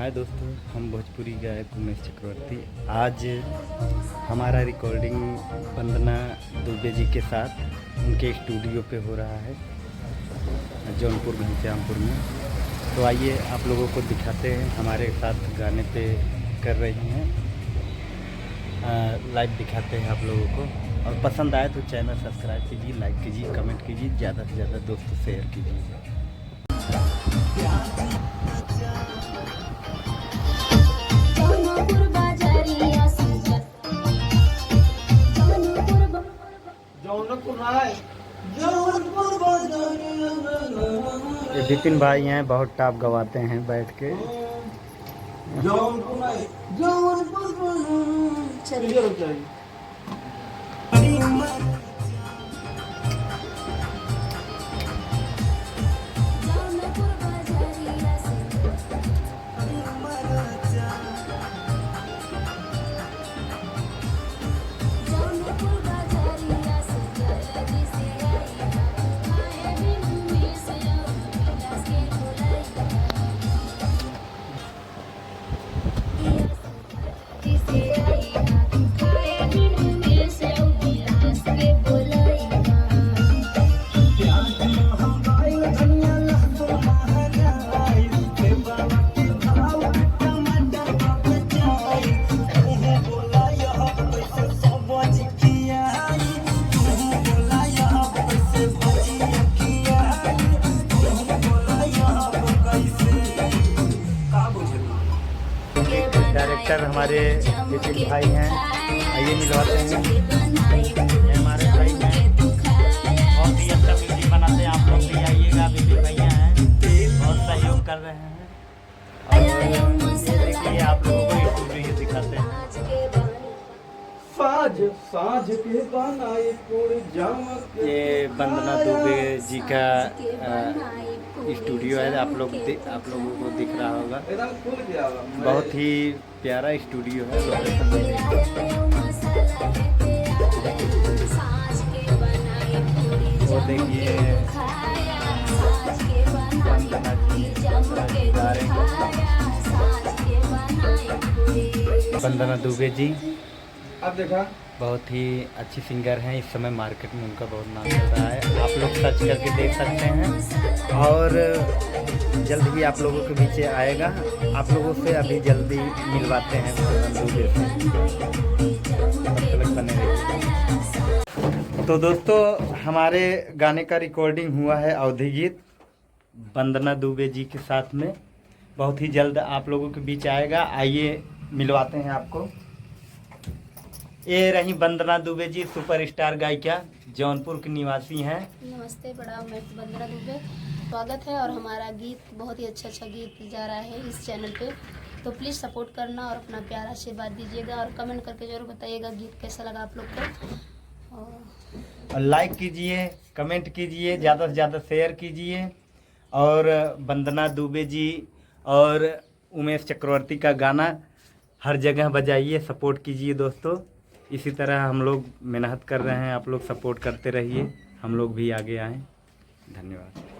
हाय दोस्तों, हम भोजपुरी गायक उमेश चक्रवर्ती। आज हमारा रिकॉर्डिंग वंदना दुबे जी के साथ उनके स्टूडियो पे हो रहा है जौनपुर घनश्यामपुर में। तो आइए आप लोगों को दिखाते हैं, हमारे साथ गाने पे कर रही हैं, लाइव दिखाते हैं आप लोगों को। और पसंद आए तो चैनल सब्सक्राइब कीजिए, लाइक कीजिए, कमेंट कीजिए, ज़्यादा से ज़्यादा दोस्तों शेयर कीजिए। ये विपिन भाई हैं, बहुत टॉप गवाते हैं बैठ के। डायरेक्टर हमारे विपिन भाई हैं, आइए मिलवाते हैं। ये हमारे भाई हैं, बहुत ही अच्छा म्यूजिक बनाते हैं। आप लोग भी आइएगा, विपिन भैया हैं, बहुत सहयोग कर रहे हैं। और ये देखिए आप लोगों को स्टूडियो दिखाते हैं। ये वंदना दुबे जी का स्टूडियो है, आप लोगों को दिख रहा होगा। बहुत ही प्यारा स्टूडियो है। वो देखिए वंदना दुबे जी, अब देखा बहुत ही अच्छी सिंगर हैं। इस समय मार्केट में उनका बहुत नाम चल रहा है, आप लोग सर्च करके देख सकते हैं। और जल्द ही आप लोगों के बीच आएगा, आप लोगों से अभी जल्दी मिलवाते हैं दुबे से। बने रहिए। तो दोस्तों, हमारे गाने का रिकॉर्डिंग हुआ है अवधि गीत वंदना दुबे जी के साथ में। बहुत ही जल्द आप लोगों के बीच आएगा, आइए मिलवाते हैं आपको। ये रही वंदना दुबे जी, सुपरस्टार गायिका, जौनपुर की निवासी हैं। नमस्ते, बड़ा मैं वंदना दुबे, स्वागत है। और हमारा गीत बहुत ही अच्छा गीत जा रहा है इस चैनल पे, तो प्लीज़ सपोर्ट करना और अपना प्यार आशीर्वाद दीजिएगा और कमेंट करके जरूर बताइएगा गीत कैसा लगा आप लोग को। और लाइक कीजिए, कमेंट कीजिए, ज़्यादा से ज़्यादा शेयर कीजिए। और वंदना दुबे जी और उमेश चक्रवर्ती का गाना हर जगह बजाइए, सपोर्ट कीजिए दोस्तों। इसी तरह हम लोग मेहनत कर रहे हैं, आप लोग सपोर्ट करते रहिए, हम लोग भी आगे आएँ। धन्यवाद।